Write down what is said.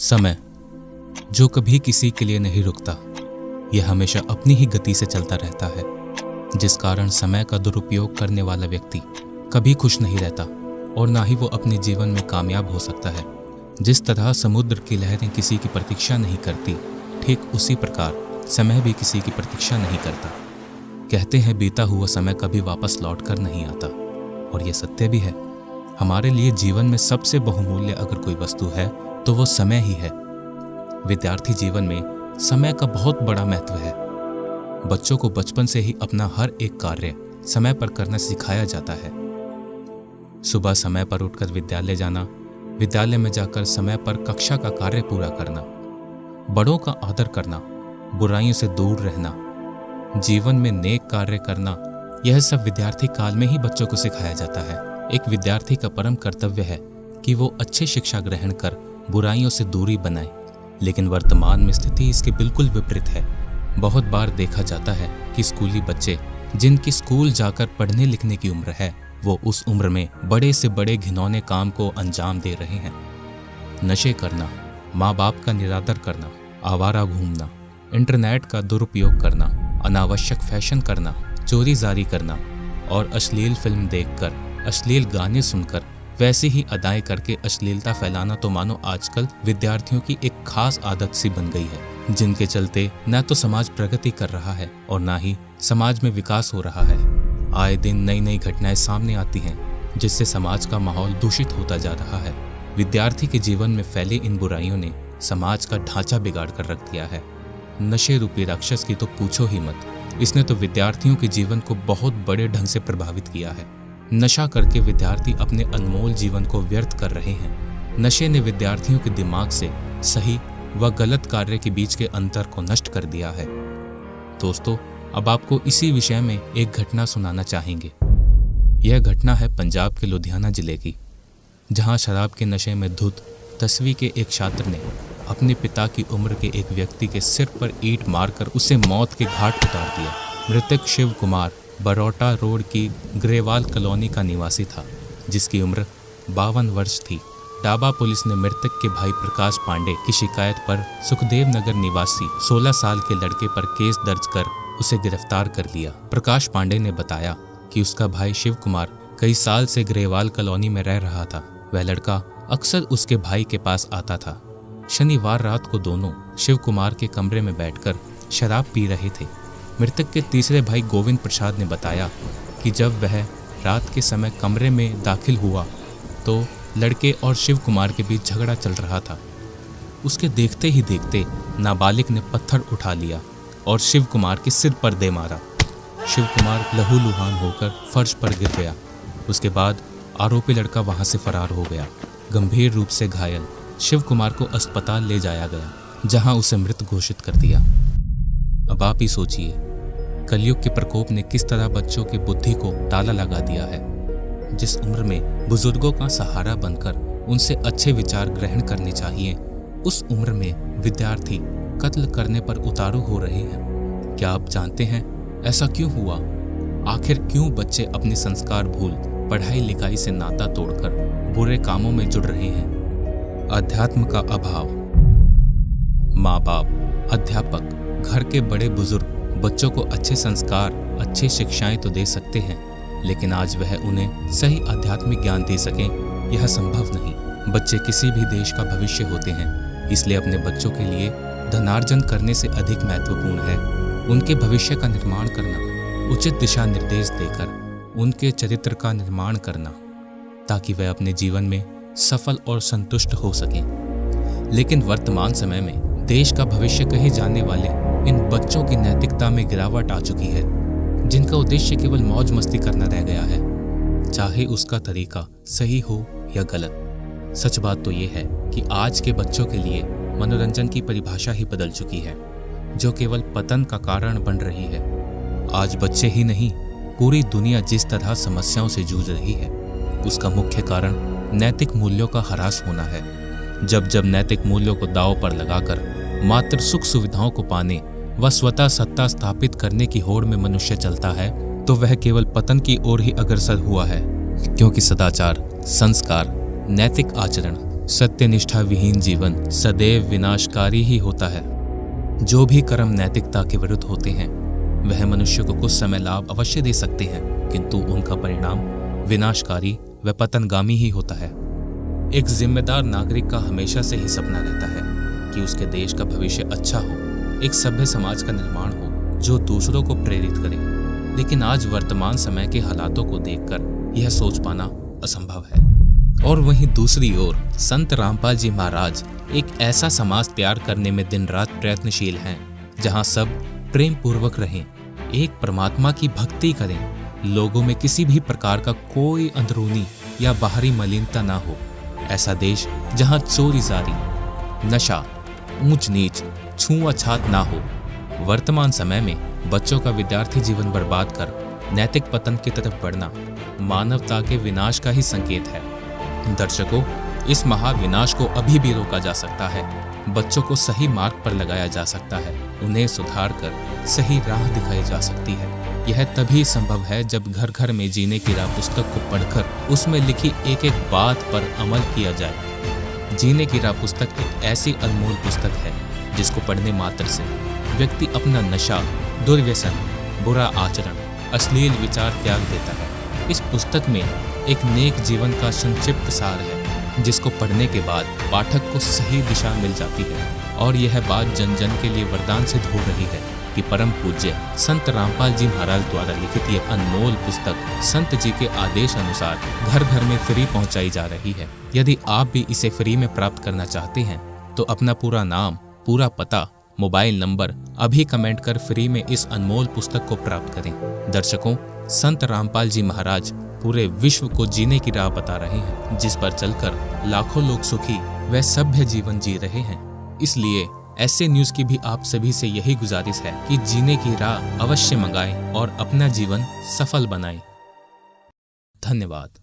समय जो कभी किसी के लिए नहीं रुकता, यह हमेशा अपनी ही गति से चलता रहता है, जिस कारण समय का दुरुपयोग करने वाला व्यक्ति कभी खुश नहीं रहता और ना ही वो अपने जीवन में कामयाब हो सकता है। जिस तरह समुद्र की लहरें किसी की प्रतीक्षा नहीं करती, ठीक उसी प्रकार समय भी किसी की प्रतीक्षा नहीं करता। कहते हैं बीता हुआ समय कभी वापस लौट कर नहीं आता, और यह सत्य भी है। हमारे लिए जीवन में सबसे बहुमूल्य अगर कोई वस्तु है तो वो समय ही है। विद्यार्थी जीवन में समय का बहुत बड़ा महत्व है। बच्चों को बचपन से ही अपना हर एक कार्य समय पर करना सिखाया जाता है। सुबह समय पर उठकर विद्यालय जाना, विद्यालय में जाकर समय पर कक्षा का कार्य पूरा करना, बड़ों का आदर करना, बुराइयों से दूर रहना, जीवन में नेक कार्य करना, यह सब विद्यार्थी काल में ही बच्चों को सिखाया जाता है। एक विद्यार्थी का परम कर्तव्य है कि वो अच्छी शिक्षा ग्रहण कर बुराइयों से दूरी बनाए, लेकिन वर्तमान में स्थिति इसके बिल्कुल विपरीत है। बहुत बार देखा जाता है कि स्कूली बच्चे जिनकी स्कूल जाकर पढ़ने लिखने की उम्र है, वो उस उम्र में बड़े से बड़े घिनौने काम को अंजाम दे रहे हैं। नशे करना, माँ बाप का निरादर करना, आवारा घूमना, इंटरनेट का दुरुपयोग करना, अनावश्यक फैशन करना, चोरी जारी करना और अश्लील फिल्म देखकर, अश्लील गाने सुनकर वैसी ही अदाएं करके अश्लीलता फैलाना तो मानो आजकल विद्यार्थियों की एक खास आदत सी बन गई है, जिनके चलते न तो समाज प्रगति कर रहा है और ना ही समाज में विकास हो रहा है। आए दिन नई नई घटनाएं सामने आती हैं, जिससे समाज का माहौल दूषित होता जा रहा है। विद्यार्थी के जीवन में फैली इन बुराइयों ने समाज का ढांचा बिगाड़ कर रख दिया है। नशे रूपी राक्षस की तो पूछो ही मत। इसने तो विद्यार्थियों के जीवन को बहुत बड़े ढंग से प्रभावित किया है। नशा करके विद्यार्थी अपने अनमोल जीवन को व्यर्थ कर रहे हैं। नशे ने विद्यार्थियों के दिमाग से सही व गलत कार्य के बीच के अंतर को नष्ट कर दिया है। दोस्तों, अब आपको इसी विषय में एक घटना सुनाना चाहेंगे। यह घटना है पंजाब के लुधियाना जिले की, जहां शराब के नशे में धुत 10वीं के एक छात्र ने अपने पिता की उम्र के एक व्यक्ति के सिर पर ईंट मारकर उसे मौत के घाट उतार दिया। मृतक शिव कुमार बरोटा रोड की ग्रेवाल कॉलोनी का निवासी था, जिसकी उम्र 52 वर्ष थी। डाबा पुलिस ने मृतक के भाई प्रकाश पांडे की शिकायत पर सुखदेव नगर निवासी 16 साल के लड़के पर केस दर्ज कर उसे गिरफ्तार कर लिया। प्रकाश पांडे ने बताया कि उसका भाई शिव कुमार कई साल से ग्रेवाल कॉलोनी में रह रहा था। वह लड़का अक्सर उसके भाई के पास आता था। शनिवार रात को दोनों शिव कुमार के कमरे में बैठकर शराब पी रहे थे। मृतक के तीसरे भाई गोविंद प्रसाद ने बताया कि जब वह रात के समय कमरे में दाखिल हुआ तो लड़के और शिव कुमार के बीच झगड़ा चल रहा था। उसके देखते ही देखते नाबालिग ने पत्थर उठा लिया और शिव कुमार के सिर पर दे मारा। शिव कुमार लहूलुहान होकर फर्श पर गिर गया। उसके बाद आरोपी लड़का वहां से फरार हो गया। गंभीर रूप से घायल शिव कुमार को अस्पताल ले जाया गया, जहां उसे मृत घोषित कर दिया। अब आप ही सोचिए, कलयुग के प्रकोप ने किस तरह बच्चों की बुद्धि को ताला लगा दिया है। जिस उम्र में बुजुर्गों का सहारा बनकर उनसे अच्छे विचार ग्रहण करने चाहिए, उस उम्र में विद्यार्थी कत्ल करने पर उतारू हो रहे हैं। क्या आप जानते हैं ऐसा क्यों हुआ? आखिर क्यों बच्चे अपने संस्कार भूल पढ़ाई लिखाई से नाता तोड़कर बुरे कामों में जुड़ रहे हैं? अध्यात्म का अभाव। माँ बाप, अध्यापक, घर के बड़े बुजुर्ग बच्चों को अच्छे संस्कार, अच्छी शिक्षाएं तो दे सकते हैं, लेकिन आज वह उन्हें सही आध्यात्मिक ज्ञान दे सकें, यह संभव नहीं। बच्चे किसी भी देश का भविष्य होते हैं, इसलिए अपने बच्चों के लिए धनार्जन करने से अधिक महत्वपूर्ण है उनके भविष्य का निर्माण करना, उचित दिशा निर्देश देकर उनके चरित्र का निर्माण करना, ताकि वह अपने जीवन में सफल और संतुष्ट हो सकें। लेकिन वर्तमान समय में देश का भविष्य कहे जाने वाले इन बच्चों की नैतिकता में गिरावट आ चुकी है, जिनका उद्देश्य केवल मौज मस्ती करना रह गया है, चाहे उसका तरीका सही हो या गलत। सच बात तो ये है कि आज के बच्चों के लिए मनोरंजन की परिभाषा ही बदल चुकी है, जो केवल पतन का कारण बन रही है। आज बच्चे ही नहीं, पूरी दुनिया जिस तरह समस्याओं से जूझ रही है, उसका मुख्य कारण नैतिक मूल्यों का ह्रास होना है। जब जब नैतिक मूल्यों को दांव पर लगाकर मात्र सुख सुविधाओं को पाने व स्वतः सत्ता स्थापित करने की होड़ में मनुष्य चलता है, तो वह केवल पतन की ओर ही अग्रसर हुआ है। क्योंकि सदाचार, संस्कार, नैतिक आचरण सत्यनिष्ठा विहीन जीवन सदैव विनाशकारी ही होता है। जो भी कर्म नैतिकता के विरुद्ध होते हैं वह मनुष्य को कुछ समय लाभ अवश्य दे सकते हैं, किंतु उनका परिणाम विनाशकारी व पतनगामी ही होता है। एक जिम्मेदार नागरिक का हमेशा से ही सपना रहता है कि उसके देश का भविष्य अच्छा हो, एक सभ्य समाज का निर्माण हो जो दूसरों को प्रेरित करे। लेकिन आज वर्तमान समय के हालातों को देखकर यह सोच पाना असंभव है। और वहीं दूसरी ओर संत रामपाल जी महाराज एक ऐसा समाज तैयार करने में दिन रात प्रयत्नशील हैं, जहां सब प्रेम पूर्वक रहें, एक परमात्मा की भक्ति करें, लोगों में किसी भी प्रकार का कोई अंदरूनी या बाहरी मलिनता ना हो। ऐसा देश जहां चोरी जारी, नशा, ऊंच नीच, छूआछात ना हो। वर्तमान समय में बच्चों का विद्यार्थी जीवन बर्बाद कर नैतिक पतन की तरफ बढ़ना मानवता के विनाश का ही संकेत है। दर्शकों, इस महाविनाश को अभी भी रोका जा सकता है। बच्चों को सही मार्ग पर लगाया जा सकता है, उन्हें सुधार कर सही राह दिखाई जा सकती है। यह तभी संभव है जब घर घर में जीने की राह पुस्तक को पढ़कर उसमें लिखी एक एक बात पर अमल किया जाए। जीने की राह पुस्तक एक ऐसी अनमोल पुस्तक है जिसको पढ़ने मात्र से व्यक्ति अपना नशा, दुर्व्यसन, बुरा आचरण, अश्लील विचार त्याग देता है। इस पुस्तक में एक नेक जीवन का संक्षिप्त सार है, जिसको पढ़ने के बाद पाठक को सही दिशा मिल जाती है। और यह बात जन जन के लिए वरदान सिद्ध हो रही है कि परम पूज्य संत रामपाल जी महाराज द्वारा लिखित ये अनमोल पुस्तक संत जी के आदेश अनुसार घर घर में फ्री पहुंचाई जा रही है। यदि आप भी इसे फ्री में प्राप्त करना चाहते हैं तो अपना पूरा नाम, पूरा पता, मोबाइल नंबर अभी कमेंट कर फ्री में इस अनमोल पुस्तक को प्राप्त करें। दर्शकों, संत रामपाल जी महाराज पूरे विश्व को जीने की राह बता रहे हैं, जिस पर चलकर लाखों लोग सुखी व सभ्य जीवन जी रहे हैं। इसलिए ऐसे न्यूज की भी आप सभी से यही गुजारिश है कि जीने की राह अवश्य मंगाएं और अपना जीवन सफल बनाएं। धन्यवाद।